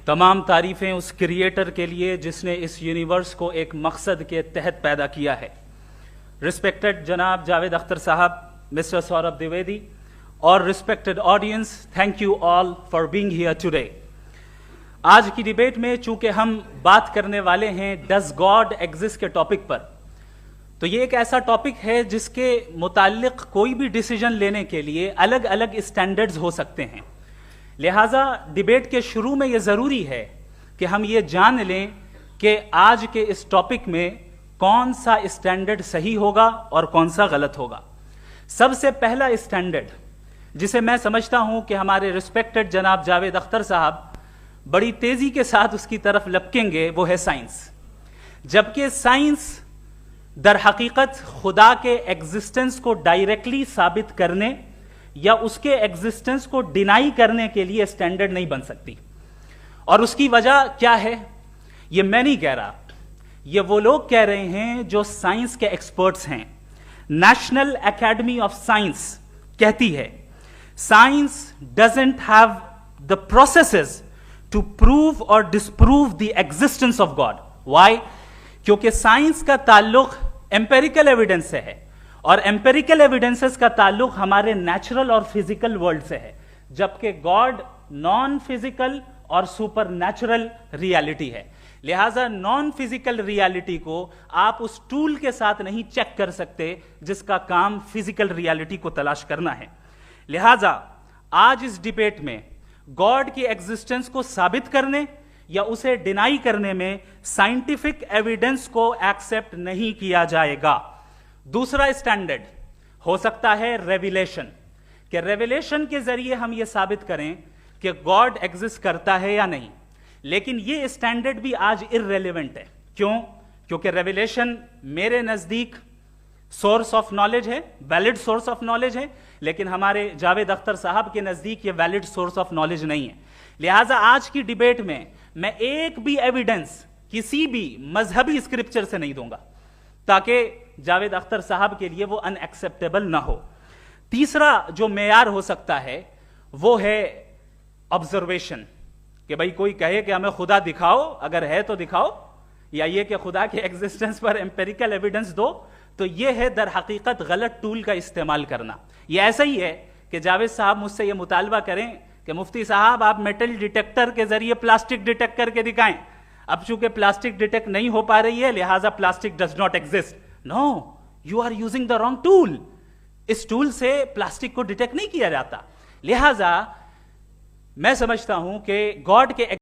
تمام تعریفیں اس کریٹر کے لیے جس نے اس یونیورس کو ایک مقصد کے تحت پیدا کیا ہے. رسپیکٹڈ جناب جاوید اختر صاحب, مسٹر سوربھ دیویدی اور respected audience, thank you all for being here today. آج کی ڈیبیٹ میں چونکہ ہم بات کرنے والے ہیں ڈز گاڈ ایگزسٹ کے ٹاپک پر, تو یہ ایک ایسا ٹاپک ہے جس کے متعلق کوئی بھی ڈیسیجن لینے کے لیے الگ الگ اسٹینڈرڈز ہو سکتے ہیں. لہٰذا ڈیبیٹ کے شروع میں یہ ضروری ہے کہ ہم یہ جان لیں کہ آج کے اس ٹاپک میں کون سا اسٹینڈرڈ صحیح ہوگا اور کون سا غلط ہوگا. سب سے پہلا اسٹینڈرڈ جسے میں سمجھتا ہوں کہ ہمارے رسپیکٹڈ جناب جاوید اختر صاحب بڑی تیزی کے ساتھ اس کی طرف لپکیں گے, وہ ہے سائنس. جبکہ سائنس در حقیقت خدا کے ایگزسٹنس کو ڈائریکٹلی ثابت کرنے یا اس کے ایگزسٹنس کو ڈینائی کرنے کے لیے اسٹینڈرڈ نہیں بن سکتی. اور اس کی وجہ کیا ہے یہ میں نہیں کہہ رہا, یہ وہ لوگ کہہ رہے ہیں جو سائنس کے ایکسپرٹس ہیں. نیشنل اکیڈمی آف سائنس کہتی ہے science doesn't have the processes to prove اور disprove the existence of God. Why? کیونکہ سائنس کا تعلق ایمپیریکل ایویڈنس سے ہے, اور ایمپیریکل ایویڈنسز کا تعلق ہمارے نیچرل اور فزیکل ورلڈ سے ہے, جبکہ گاڈ نان فزیکل اور سپر نیچرل ریالٹی ہے. لہٰذا نان فزیکل ریالٹی کو آپ اس ٹول کے ساتھ نہیں چیک کر سکتے جس کا کام فزیکل ریالٹی کو تلاش کرنا ہے. لہٰذا آج اس ڈیبیٹ میں گاڈ کی ایگزسٹنس کو ثابت کرنے یا اسے ڈینائی کرنے میں سائنٹیفک ایویڈنس کو ایکسپٹ نہیں کیا جائے گا. دوسرا اسٹینڈرڈ ہو سکتا ہے ریویلیشن, کہ ریویلیشن کے ذریعے ہم یہ ثابت کریں کہ گاڈ ایگزسٹ کرتا ہے یا نہیں. لیکن یہ اسٹینڈرڈ بھی آج ارریلیونٹ ہے. کیوں؟ کیونکہ ریویلیشن میرے نزدیک سورس آف نالج ہے, ویلڈ سورس آف نالج ہے, لیکن ہمارے جاوید اختر صاحب کے نزدیک یہ ویلڈ سورس آف نالج نہیں ہے. لہٰذا آج کی ڈیبیٹ میں ایک بھی ایویڈنس کسی بھی مذہبی اسکرپچر سے نہیں دوں گا تاکہ جاوید اختر صاحب کے لیے وہ ان ایکسیپٹیبل نہ ہو. تیسرا جو معیار ہو سکتا ہے وہ ہے آبزرویشن, کہ بھئی کوئی کہے کہ ہمیں خدا دکھاؤ, اگر ہے تو دکھاؤ, یا یہ کہ خدا کے ایگزسٹنس پر ایمپیریکل ایویڈنس دو. تو یہ ہے در حقیقت غلط ٹول کا استعمال کرنا. یہ ایسا ہی ہے کہ جاوید صاحب مجھ سے یہ مطالبہ کریں کہ مفتی صاحب آپ میٹل ڈیٹیکٹر کے ذریعے پلاسٹک ڈیٹیکٹ کر کے دکھائیں. اب چونکہ پلاسٹک ڈیٹیکٹ نہیں ہو پا رہی ہے لہٰذا plastic does not exist. No, you are using the wrong tool. اس ٹول سے پلاسٹک کو ڈیٹیکٹ نہیں کیا جاتا. لہٰذا میں سمجھتا ہوں کہ گاڈ کے